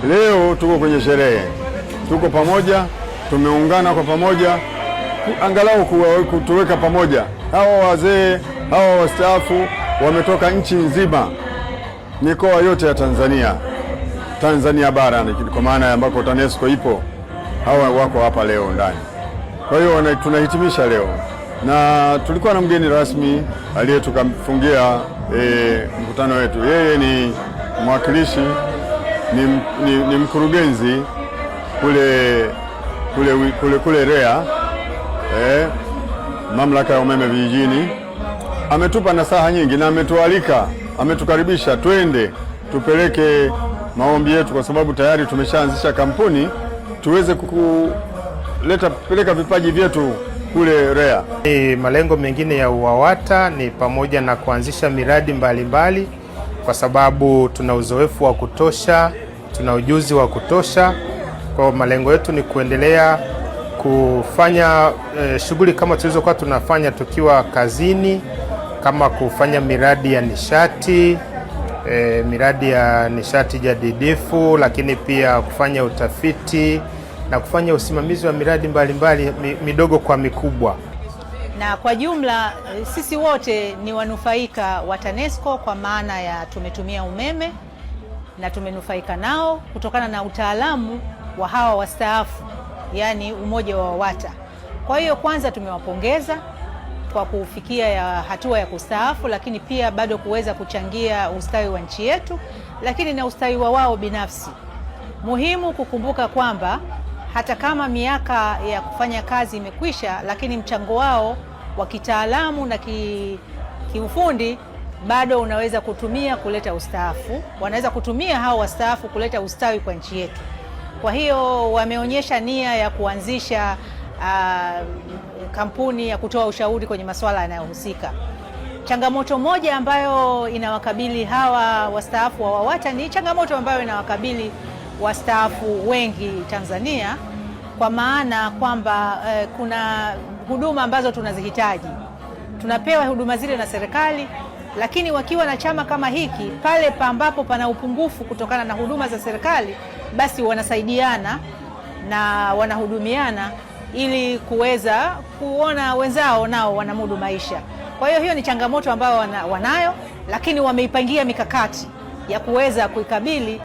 Leo tuko kwenye sherehe, tuko pamoja, tumeungana kwa pamoja, angalau kutuweka pamoja. Hawa wazee, hawa wastaafu wametoka nchi nzima, mikoa yote ya Tanzania bara, kwa maana ambako TANESCO ipo. Hawa wako hapa leo ndani. Kwa hiyo tunahitimisha leo, na tulikuwa na mgeni rasmi aliyetukafungia mkutano wetu. Yeye ni mwakilishi, ni mkurugenzi kule REA, mamlaka ya umeme vijijini. Ametupa nasaha nyingi na ametukaribisha twende tupeleke maombi yetu, kwa sababu tayari tumeshaanzisha kampuni tuweze kupeleka vipaji vyetu kule REA. Malengo mengine ya UWAWATA ni pamoja na kuanzisha miradi mbalimbali, kwa sababu tuna uzoefu wa kutosha, tuna ujuzi wa kutosha. Kwa malengo yetu ni kuendelea kufanya shughuli kama tulizokuwa tunafanya tukiwa kazini, kama kufanya miradi ya nishati jadidifu, lakini pia kufanya utafiti na kufanya usimamizi wa miradi mbalimbali midogo kwa mikubwa. Na kwa jumla sisi wote ni wanufaika wa TANESCO, kwa maana ya tumetumia umeme na tumenufaika nao kutokana na utaalamu wa hawa wastaafu, yani umoja wa UWAWATA. Kwa hiyo kwanza tumewapongeza kwa kufikia hatua ya kustaafu, lakini pia bado kuweza kuchangia ustawi wa nchi yetu, lakini na ustawi wa wao binafsi. Muhimu kukumbuka kwamba hata kama miaka ya kufanya kazi imekwisha, lakini mchango wao wa kitaalamu na kiufundi bado unaweza kutumia kuleta ustaafu. Wanaweza kutumia hao wastaafu kuleta ustawi kwa nchi yetu. Kwa hiyo wameonyesha nia ya kuanzisha kampuni ya kutoa ushauri kwenye masuala yanayohusika. Changamoto moja ambayo inawakabili hawa wastaafu wa UWAWATA ni changamoto ambayo inawakabili wastaafu wengi Tanzania, kwa maana kwamba kuna huduma ambazo tunazihitaji. Tunapewa huduma zile na serikali, lakini wakiwa na chama kama hiki, pale ambapo pana upungufu kutokana na huduma za serikali, basi wanasaidiana na wanahudumiana ili kuweza kuona wenzao nao wanamudu maisha. Kwa hiyo ni changamoto ambayo wanayo, lakini wameipangia mikakati ya kuweza kuikabili.